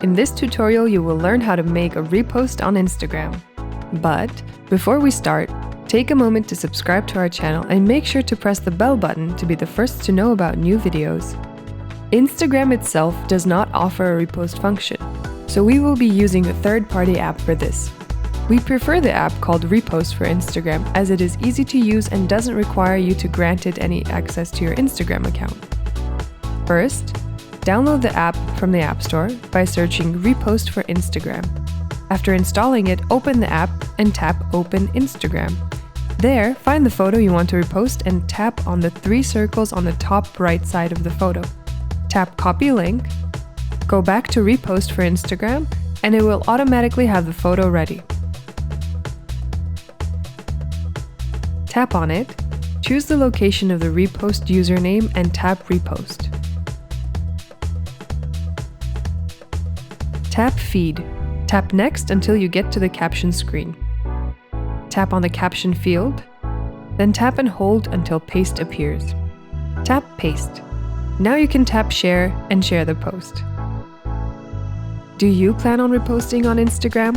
In this tutorial, you will learn how to make a repost on Instagram. But before we start, take a moment to subscribe to our channel and make sure to press the bell button to be the first to know about new videos. Instagram itself does not offer a repost function, so we will be using a third-party app for this. We prefer the app called Repost for Instagram as it is easy to use and doesn't require you to grant it any access to your Instagram account. First, download the app from the App Store by searching Repost for Instagram. After installing it, open the app and tap Open Instagram. There, find the photo you want to repost and tap on the 3 circles on the top right side of the photo. Tap Copy Link, go back to Repost for Instagram, and it will automatically have the photo ready. Tap on it, choose the location of the repost username and tap Repost. Tap Feed. Tap Next until you get to the caption screen. Tap on the caption field, then tap and hold until Paste appears. Tap Paste. Now you can tap Share and share the post. Do you plan on reposting on Instagram?